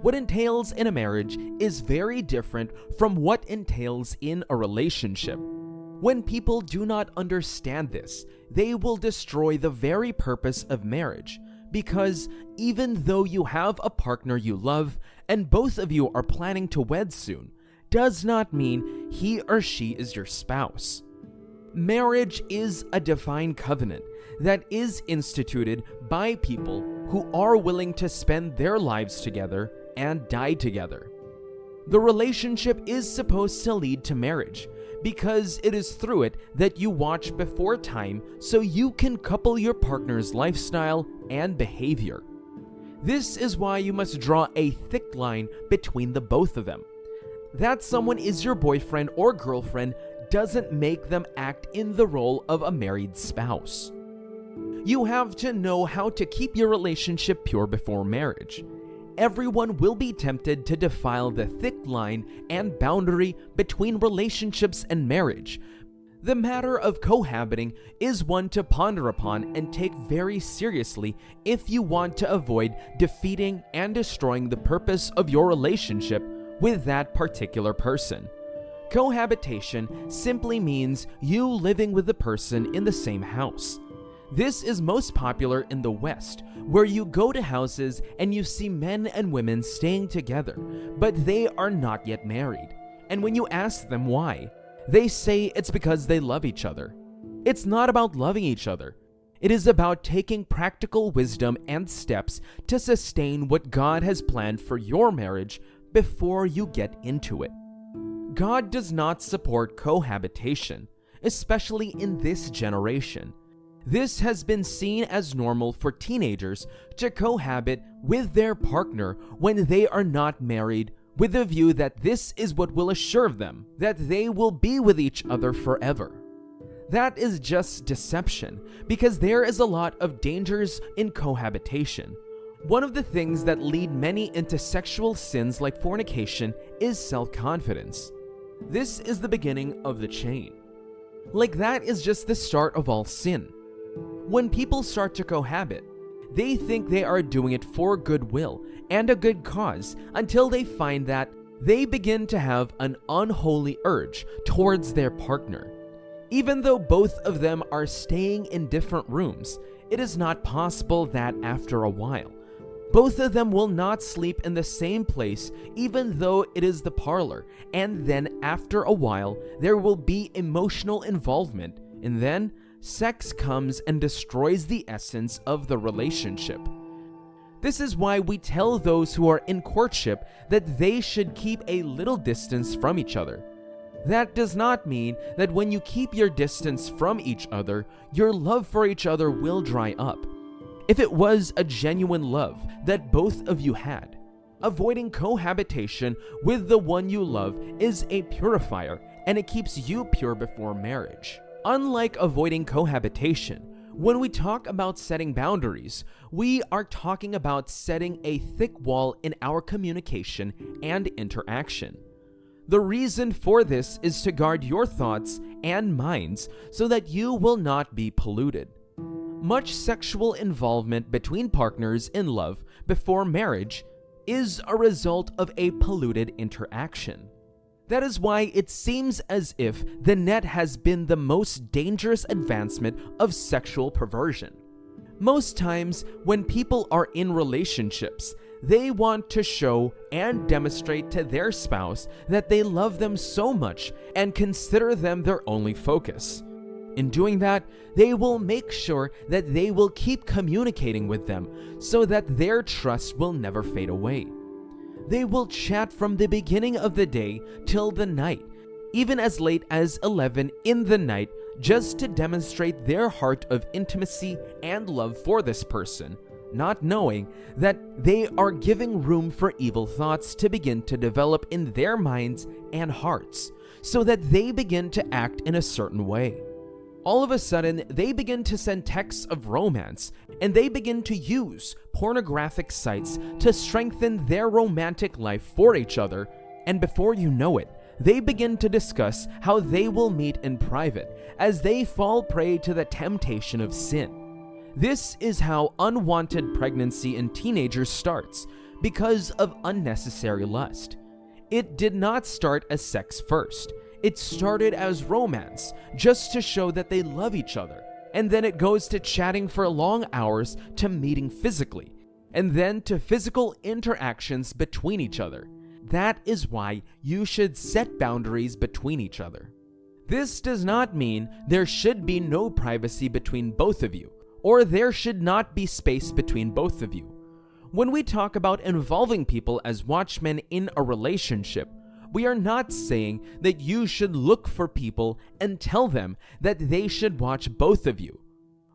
What entails in a marriage is very different from what entails in a relationship. When people do not understand this, they will destroy the very purpose of marriage, because even though you have a partner you love and both of you are planning to wed soon, does not mean he or she is your spouse. Marriage is a divine covenant that is instituted by people who are willing to spend their lives together and die together. The relationship is supposed to lead to marriage, because it is through it that you watch before time so you can couple your partner's lifestyle and behavior. This is why you must draw a thick line between the both of them. That someone is your boyfriend or girlfriend doesn't make them act in the role of a married spouse. You have to know how to keep your relationship pure before marriage. Everyone will be tempted to defile the thick line and boundary between relationships and marriage. The matter of cohabiting is one to ponder upon and take very seriously if you want to avoid defeating and destroying the purpose of your relationship with that particular person. Cohabitation simply means you living with the person in the same house. This is most popular in the West, where you go to houses and you see men and women staying together, but they are not yet married. And when you ask them why, they say it's because they love each other. It's not about loving each other. It is about taking practical wisdom and steps to sustain what God has planned for your marriage before you get into it. God does not support cohabitation, especially in this generation. This has been seen as normal for teenagers to cohabit with their partner when they are not married, with the view that this is what will assure them that they will be with each other forever. That is just deception, because there is a lot of dangers in cohabitation. One of the things that lead many into sexual sins like fornication is self-confidence. This is the beginning of the chain. Like that is just the start of all sin. When people start to cohabit, they think they are doing it for goodwill and a good cause until they find that they begin to have an unholy urge towards their partner. Even though both of them are staying in different rooms, it is not possible that after a while, both of them will not sleep in the same place even though it is the parlor, and then after a while there will be emotional involvement, and then sex comes and destroys the essence of the relationship. This is why we tell those who are in courtship that they should keep a little distance from each other. That does not mean that when you keep your distance from each other, your love for each other will dry up. If it was a genuine love that both of you had, avoiding cohabitation with the one you love is a purifier, and it keeps you pure before marriage. Unlike avoiding cohabitation, when we talk about setting boundaries, we are talking about setting a thick wall in our communication and interaction. The reason for this is to guard your thoughts and minds so that you will not be polluted. Much sexual involvement between partners in love before marriage is a result of a polluted interaction. That is why it seems as if the net has been the most dangerous advancement of sexual perversion. Most times, when people are in relationships, they want to show and demonstrate to their spouse that they love them so much and consider them their only focus. In doing that, they will make sure that they will keep communicating with them so that their trust will never fade away. They will chat from the beginning of the day till the night, even as late as 11 in the night, just to demonstrate their heart of intimacy and love for this person, not knowing that they are giving room for evil thoughts to begin to develop in their minds and hearts, so that they begin to act in a certain way. All of a sudden, they begin to send texts of romance, and they begin to use pornographic sites to strengthen their romantic life for each other, and before you know it, they begin to discuss how they will meet in private as they fall prey to the temptation of sin. This is how unwanted pregnancy in teenagers starts, because of unnecessary lust. It did not start as sex first. It started as romance, just to show that they love each other. And then it goes to chatting for long hours, to meeting physically, and then to physical interactions between each other. That is why you should set boundaries between each other. This does not mean there should be no privacy between both of you, or there should not be space between both of you. When we talk about involving people as watchmen in a relationship, we are not saying that you should look for people and tell them that they should watch both of you.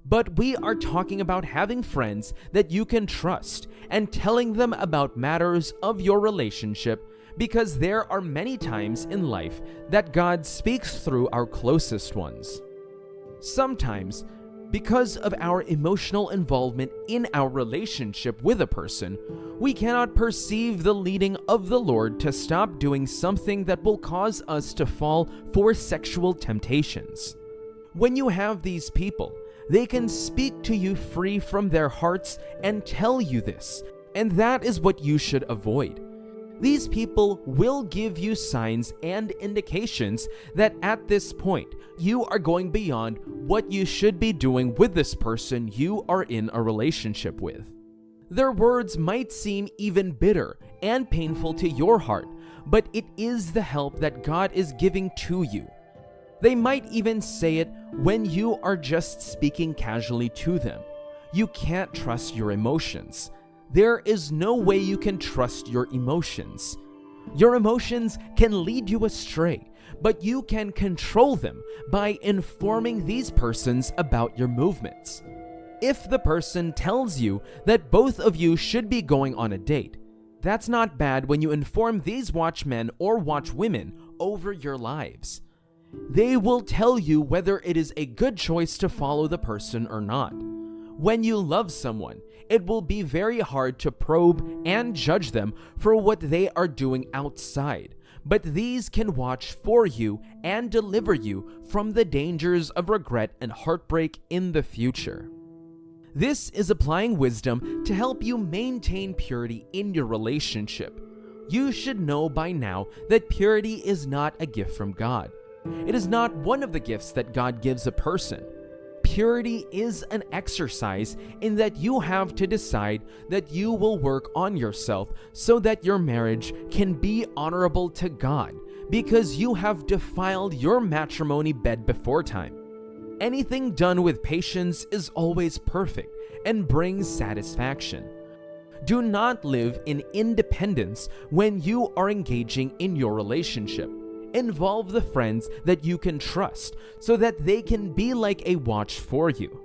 But we are talking about having friends that you can trust and telling them about matters of your relationship, because there are many times in life that God speaks through our closest ones. Sometimes, because of our emotional involvement in our relationship with a person, we cannot perceive the leading of the Lord to stop doing something that will cause us to fall for sexual temptations. When you have these people, they can speak to you free from their hearts and tell you this, and that is what you should avoid. These people will give you signs and indications that at this point, you are going beyond what you should be doing with this person you are in a relationship with. Their words might seem even bitter and painful to your heart, but it is the help that God is giving to you. They might even say it when you are just speaking casually to them. You can't trust your emotions. There is no way you can trust your emotions. Your emotions can lead you astray, but you can control them by informing these persons about your movements. If the person tells you that both of you should be going on a date, that's not bad when you inform these watchmen or watchwomen over your lives. They will tell you whether it is a good choice to follow the person or not. When you love someone, it will be very hard to probe and judge them for what they are doing outside, but these can watch for you and deliver you from the dangers of regret and heartbreak in the future. This is applying wisdom to help you maintain purity in your relationship. You should know by now that purity is not a gift from God. It is not one of the gifts that God gives a person. Purity is an exercise in that you have to decide that you will work on yourself so that your marriage can be honorable to God, because you have defiled your matrimony bed before time. Anything done with patience is always perfect and brings satisfaction. Do not live in independence when you are engaging in your relationship. Involve the friends that you can trust so that they can be like a watch for you.